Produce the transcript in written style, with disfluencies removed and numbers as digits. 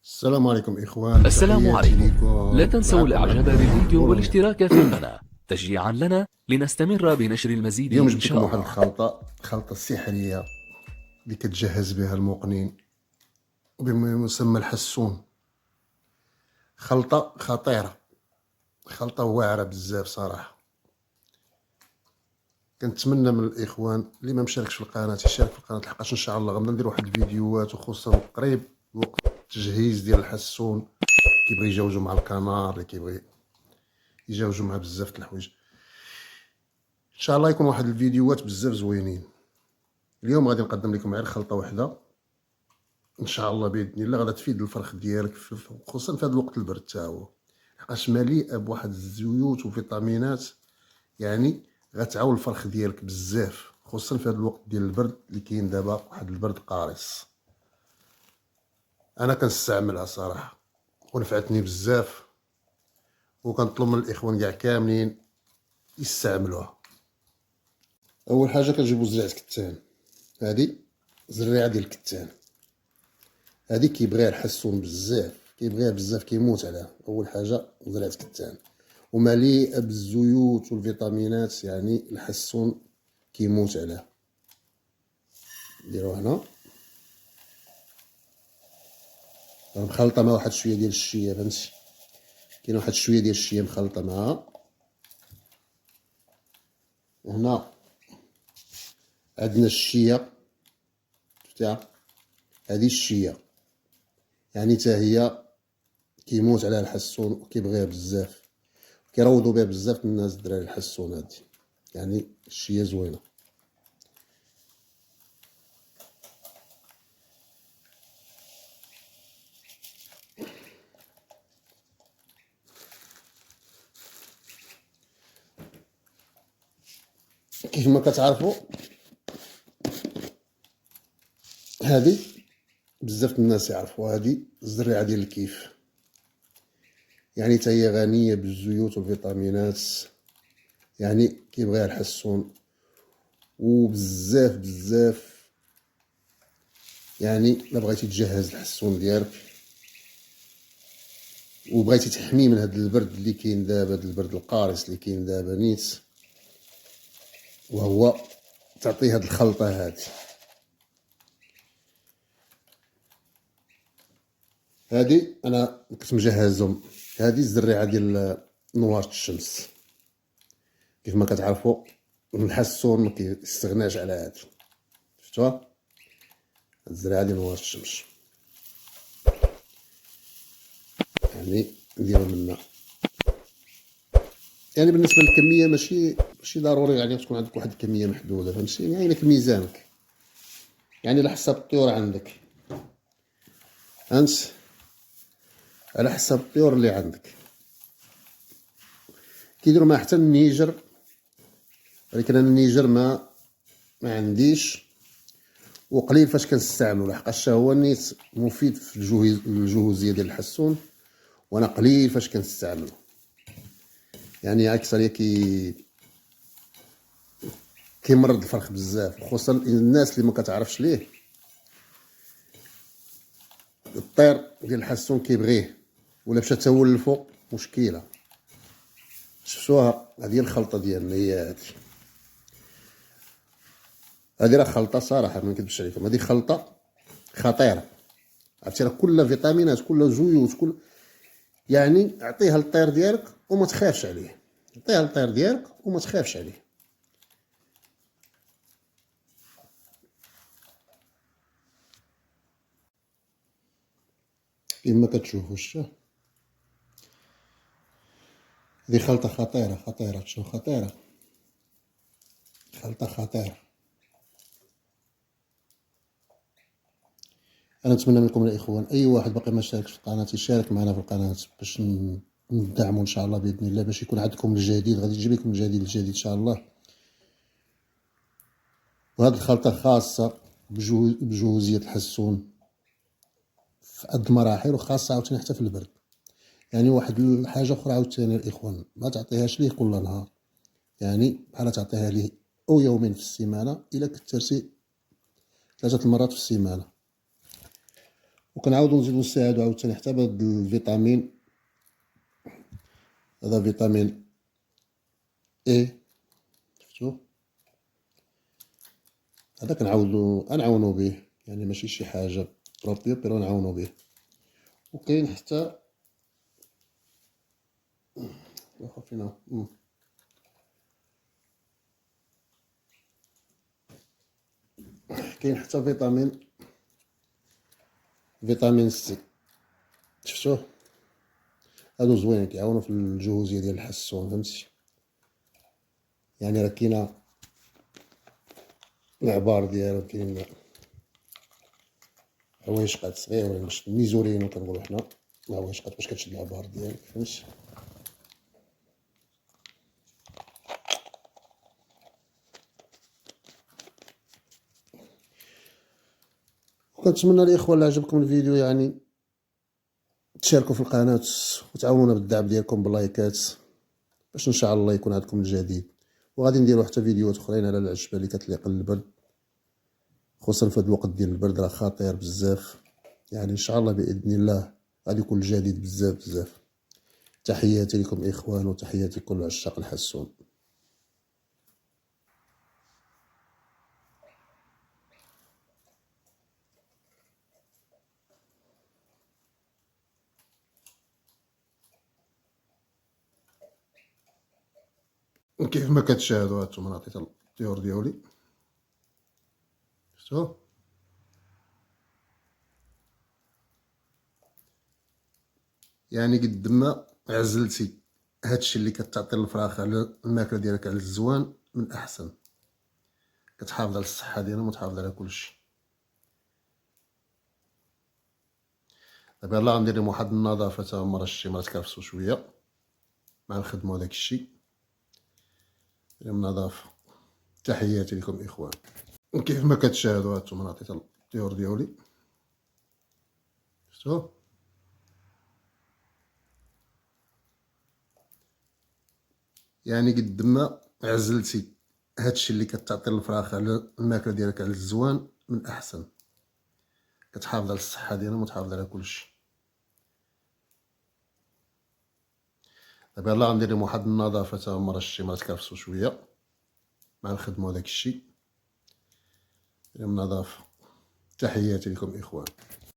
السلام عليكم إخوان، السلام تحياتي عليكم. لكم. لا تنسوا معكم الإعجاب محمد بالفيديو أورني. والاشتراك في القناة تشجيعا لنا لنستمر بنشر المزيد اليوم إن جبت لكم شاء واحد الله. الخلطة سحرية اللي كتجهز بها الموقنين بما يسمى الحسون. خلطة خطيرة، خلطة واعرة بزاف صراحة. كنتمنى من الإخوان اللي ما مشاركش في القناة يشارك في القناة، لحقاش إن شاء الله غنبدا ندير واحد الفيديوهات، وخصوصا قريب وقت التجهيز ديال الحسون. كيبغي يجاوجو مع الكنار، اللي كيبغي يجاوجو مع بزاف د الحوايج. ان شاء الله يكون واحد الفيديوهات بزاف زوينين. اليوم غادي نقدم لكم غير خلطه واحده ان شاء الله باذن الله، غادا تفيد الفرخ ديالك خصوصا في هذا الوقت البرد تا هو، لحقاش مليئه بواحد الزيوت وفيتامينات، يعني غتعاون الفرخ ديالك بزاف، خصوصا في هذا الوقت ديال البرد اللي كاين دابا، واحد البرد قارص. انا كنستعملها صراحه ونفعتني بزاف، وكنطلب من الاخوان كاع كاملين يستعملوها. اول حاجه كنجيبو زريعه كتان، هذه زريعه ديال الكتان، هذه كيبغيها الحسون بزاف، كيبغيها بزاف، كيموت عليها. اول حاجه زريعه كتان ومليئه بالزيوت والفيتامينات، يعني الحسون كيموت عليها. نديروها هنا، مخلطه مع واحد شويه ديال الشيا، فهمتي؟ كاين واحد شويه ديال الشيا مخلطه معها. هنا عندنا الشيا، شفتيها؟ هذه الشيا يعني حتى هي كيموت عليها الحسون وكيبغيها بزاف، كيروضوا بها بزاف الناس الدراري الحسون. هادي يعني الشيا زوينه. كيف ما كتعرفوا هذه بزاف الناس يعرفوا، هذه الزريعه ديال الكيف، يعني حتى هي غنيه بالزيوت والفيتامينات، يعني كيبغيها الحسون وبزاف بزاف. يعني الا بغيتي تجهز الحسون ديالك وبغيتي تحميه من هذا البرد اللي كاين دابا، هذا البرد القارس اللي كاين دابا نيت، وهو تعطيه هاد الخلطه هادي. هادي انا كنت مجهزهم، هادي الزريعه ديال نوار الشمس. كيف ما كتعرفوا الحسون ما كيستغناش على هادي، شفتوها؟ هاد الزريعه ديال نوار الشمس، يعني نديرو منا. يعني بالنسبه للكميه ماشي ضروري يعني تكون عندك واحد الكميه محدوده، فهمتي؟ يعني لك ميزانك، يعني على حسب الطيور عندك، فهمت؟ على حسب الطيور اللي عندك. كيديروا معاه حتى النيجر، ولكن انا النيجر ما عنديش، وقليل فاش كنستعملو، لحقاش هو نيت مفيد في الجهوزيه ديال الحسون، وانا قليل فاش كنستعملو. يعني اكثر كيمرض الفرخ بزاف، خصوصا الناس اللي ما كتعرفش ليه. الطير ديال الحسون كيبغيه، ولا مشى تولفو مشكله. شفتوها؟ هذه الخلطه ديالنا هي هادي. هذه راه خلطه صراحه ما نكذبش عليكم، هذه خلطه خطيره، عرفتي؟ راه كلها فيتامينات، كلها زيوت، يعني اعطيها للطير ديالك وما تخافش عليه، عطيها للطير ديالك وما تخافش عليه. كما كتشوفوا شتو، هذه خلطه خطيره خطيره، شنو خطيره، خلطه خطيره. انا نتمنى منكم الاخوان اي واحد باقي ما شاركش في القناه يشارك معنا في القناه، باش ندعموا ان شاء الله باذن الله، باش يكون عندكم الجديد، غادي يجيب لكم الجديد ان شاء الله. وهذه الخلطه خاصه بجوزيه الحسون في قد المراحل، وخاصه عاوتاني حتى في البرد. يعني واحد الحاجه اخرى عاوتاني الاخوان، ما تعطيهاش ليه كل نهار، يعني بحال تعطيها ليه او يومين في السيمانه، الا كثرتي 3 المرات في السيمانه. وكنعاودو نزيدو نساعدو عاوتاني حتى بهاد الفيتامين. هذا فيتامين اي، شفتو؟ هذا نعاونو به، يعني ماشي شي حاجة بروبيو، بيرو نعاونو به. وكاين حتى واخا فينا كاين حتى فيتامين سي، شفتوه؟ هادو زوينين كيعاونو في الجهوزية ديال الحسون، فهمتي؟ يعني راه كاينة العبار ديالو، كاين عويشقات صغيرين باش ميزورينو كنقولو حنا، العويشقات باش كتشد العبار ديالك، فهمتي؟ وكنتمنى الاخوه اللي عجبكم الفيديو يعني تشاركوا في القناه وتعاونونا بالدعم ديالكم باللايكات، باش ان شاء الله يكون عندكم الجديد. وغادي نديرو حتى فيديوهات اخرين على العشبه اللي كتليق للبرد، خصوصا في هذا الوقت ديال البرد راه خطير بزاف. يعني ان شاء الله باذن الله غادي يكون الجديد بزاف بزاف. تحياتي لكم اخوان، وتحياتي لكل عشاق الحسون. كيف ما كتشاهدوا هانتوما عطيت الطيور ديالي، شفتو؟ يعني قد ما عزلتي هادشي اللي كتعطي الفراخ على الماكله ديالك على الزوان من احسن، كتحافظ على الصحه ديالهم وتحافظ على كلشي. دابا يلاه غندير لهم واحد النظافه تا هما، راه شتي مرات كرفسو شويه مع الخدمه وداك الشيء، ديرهم نظافه. تحياتي لكم اخوان. كيف ما كتشاهدوا هانتوما عطيت الطيور ديالي، شفتو؟ يعني قد ما عزلتي هادشي اللي كتعطي الفراخ على الماكله ديالك على الزوان من احسن، كتحافظ على الصحه ديالهم وتحافظ على كلشي. دابا يلاه غندير لهم واحد النظافه تا هما، راه شتي مرات كرفسو شويه مع الخدمه وداك الشيء، ديرهم نظافه. تحياتي لكم اخوان.